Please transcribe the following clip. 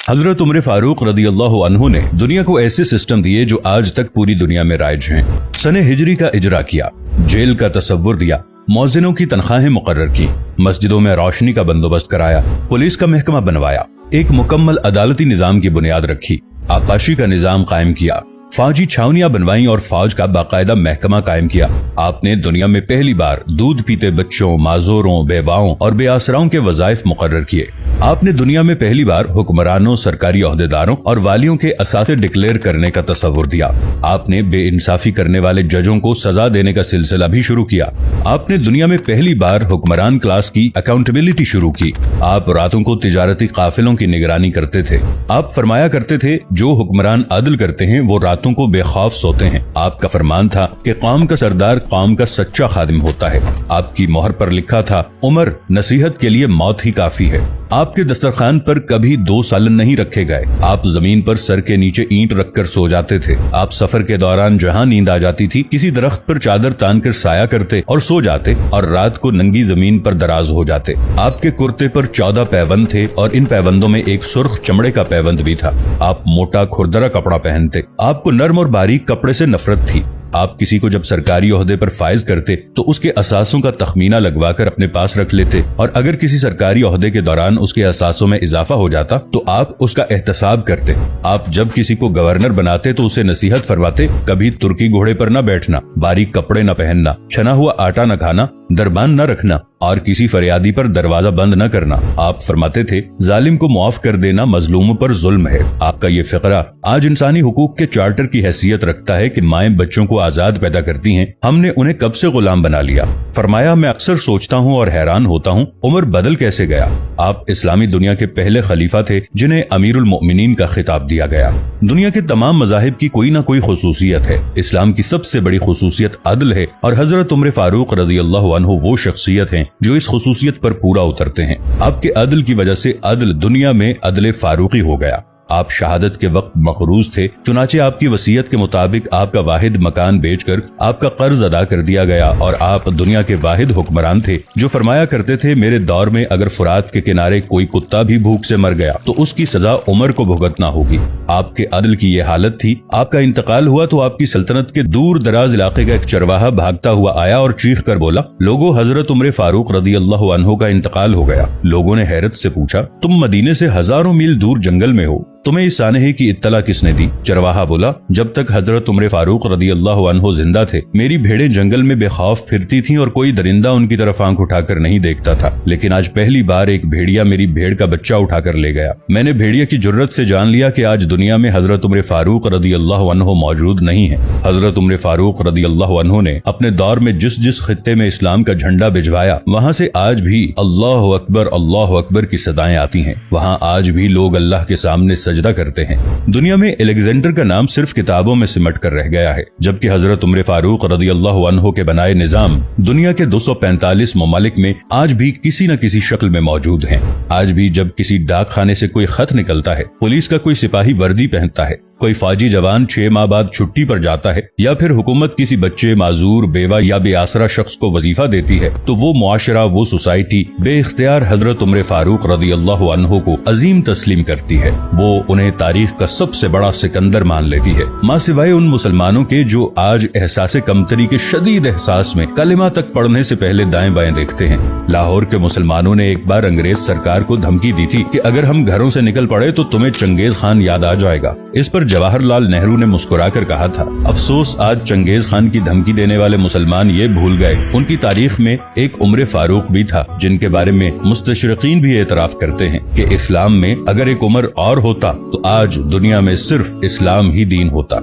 हजरत उमर फारूक रदियल्लाहु अन्हु ने दुनिया को ऐसे सिस्टम दिए जो आज तक पूरी दुनिया में राइज हैं। सने हिजरी का इजरा किया, जेल का तसव्वुर दिया, मौजिनों की तनख्वाहें मुकर्रर की, मस्जिदों में रोशनी का बंदोबस्त कराया, पुलिस का महकमा बनवाया, एक मुकम्मल अदालती निजाम की बुनियाद रखी, आपाशी का निजाम कायम किया, फौजी छावनियां बनवाई और फौज का बाकायदा महकमा कायम किया। आपने दुनिया में पहली बार दूध पीते बच्चों, माजूरों, बेवाओं और बेआसराओं के वज़ाइफ मुकर्रर किए। आपने दुनिया में पहली बार हुक्मरानों, सरकारी ओहदेदारों और वालियों के असासे डिक्लेयर करने का तसव्वुर दिया। आपने बेइंसाफी करने वाले जजों को सजा देने का सिलसिला भी शुरू किया। आपने दुनिया में पहली बार हुक्मरान क्लास की अकाउंटेबिलिटी शुरू की। आप रातों को तिजारती काफिलों की निगरानी करते थे। आप फरमाया करते थे, जो हुक्मरान अदल करते हैं वो रातों को बेखौफ सोते हैं। आपका फरमान था कि कौम का सरदार कौम का सच्चा खादिम होता है। आपकी मोहर पर लिखा था, उमर नसीहत के लिए मौत ही काफी है। आपके दस्तरखान पर कभी 2 सालन नहीं रखे गए। आप जमीन पर सर के नीचे ईंट रखकर सो जाते थे। आप सफर के दौरान जहां नींद आ जाती थी, किसी दरख्त पर चादर तान कर साया करते और सो जाते और रात को नंगी जमीन पर दराज हो जाते। आपके कुर्ते पर 14 पैबंद थे और इन पैबंदों में एक सुर्ख चमड़े का पैबंद भी था। आप मोटा खुरदरा कपड़ा पहनते। आपको नर्म और बारीक कपड़े से नफरत थी। आप किसी को जब सरकारी ओहदे पर फाइज करते तो उसके असासों का तखमीना लगवाकर अपने पास रख लेते और अगर किसी सरकारी ओहदे के दौरान उसके असासों में इजाफा हो जाता तो आप उसका एहतसाब करते। आप जब किसी को गवर्नर बनाते तो उसे नसीहत फरमाते, कभी तुर्की घोड़े पर न बैठना, बारीक कपड़े न पहनना, छना हुआ आटा न खाना, दरबान न रखना और किसी फरियादी पर दरवाजा बंद न करना। आप फरमाते थे, जालिम को मुआफ कर देना मजलूम पर जुल्म है। आपका ये फिक्रा आज इंसानी हुकूक के चार्टर की हैसियत रखता है कि माएं बच्चों को आजाद पैदा करती हैं, हमने उन्हें कब से गुलाम बना लिया। फरमाया, मैं अक्सर सोचता हूँ और हैरान होता हूँ, उमर बदल कैसे गया। आप इस्लामी दुनिया के पहले खलीफा थे जिन्हें अमीरुल मोमिनीन का खिताब दिया गया। दुनिया के तमाम मज़ाहिब की कोई न कोई खुसूसियत है। इस्लाम की सबसे बड़ी खुसूसियत अदल है और हजरत उमर फारूक रदियल्लाहु अन्हु वो शख्सियत हैं जो इस खुसूसियत पर पूरा उतरते हैं। आपके अदल की वजह से अदल दुनिया में अदल फारूकी हो गया। आप शहादत के वक्त मकरूज थे, चुनाचे आपकी वसीयत के मुताबिक आपका वाहिद मकान बेचकर आपका कर्ज अदा कर दिया गया और आप दुनिया के वाहिद हुक्मरान थे जो फरमाया करते थे, मेरे दौर में अगर फुरात के किनारे कोई कुत्ता भी भूख से मर गया तो उसकी सजा उमर को भुगतना होगी। आपके अदल की ये हालत थी। आपका इंतकाल हुआ तो आपकी सल्तनत के दूर दराज इलाके का एक चरवाहा भागता हुआ आया और चीख कर बोला, लोगों, हजरत उमर फारूक रदियल्लाहु अन्हु का इंतकाल हो गया। लोगों ने हैरत से पूछा, तुम मदीने से हजारों मील दूर जंगल में हो, तुम्हें इस सानहे की इत्तला किसने दी। चरवाहा बोला, जब तक हजरत उमर फारूक रदियल्लाहु अन्हु जिंदा थे मेरी भेड़ें जंगल में बेखौफ फिरती थीं और कोई दरिंदा उनकी तरफ आंख उठाकर नहीं देखता था, लेकिन आज पहली बार एक भेड़िया मेरी भेड़ का बच्चा उठाकर ले गया। मैंने भेड़िया की जुर्रत से जान लिया कि आज दुनिया में हजरत उमर फारूक रदियल्लाहु अन्हु मौजूद नहीं है। हजरत उमर फारूक रदियल्लाहु अन्हु ने अपने दौर में जिस जिस खित्ते में इस्लाम का झंडा भिजवाया वहाँ से आज भी अल्लाह अकबर की सदाएं आती हैं। वहाँ आज भी लोग अल्लाह के सामने सजदा करते हैं। दुनिया में अलेक्जेंडर का नाम सिर्फ किताबों में सिमट कर रह गया है, जबकि हजरत उमर फारूक रदियल्लाहु अन्हु के बनाए निजाम दुनिया के 245 ममालिक में आज भी किसी न किसी शक्ल में मौजूद हैं। आज भी जब किसी डाक खाने से कोई खत निकलता है, पुलिस का कोई सिपाही वर्दी पहनता है, कोई फौजी जवान 6 माह बाद छुट्टी पर जाता है या फिर हुकूमत किसी बच्चे, माजूर, बेवा या बेआसरा शख्स को वजीफा देती है तो वो मुआशरा, वो सोसाइटी बेइख्तियार हजरत उमर फारूक रदियल्लाहु अन्हु को अजीम तस्लीम करती है। वो उन्हें तारीख का सबसे बड़ा सिकंदर मान लेती है, माँ सिवाय उन मुसलमानों के जो आज एहसासे कमतरी के शदीद एहसास में कलिमा तक पढ़ने से पहले दाएं बाएं देखते हैं। लाहौर के मुसलमानों ने एक बार अंग्रेज सरकार को धमकी दी थी कि अगर हम घरों से निकल पड़े तो तुम्हें चंगेज खान याद आ जाएगा। इस पर जवाहरलाल नेहरू ने मुस्कुराकर कहा था, अफसोस आज चंगेज खान की धमकी देने वाले मुसलमान ये भूल गए उनकी तारीख में एक उमर फारूक भी था, जिनके बारे में मुस्तशरिकीन भी एतराफ करते हैं कि इस्लाम में अगर एक उमर और होता तो आज दुनिया में सिर्फ इस्लाम ही दीन होता।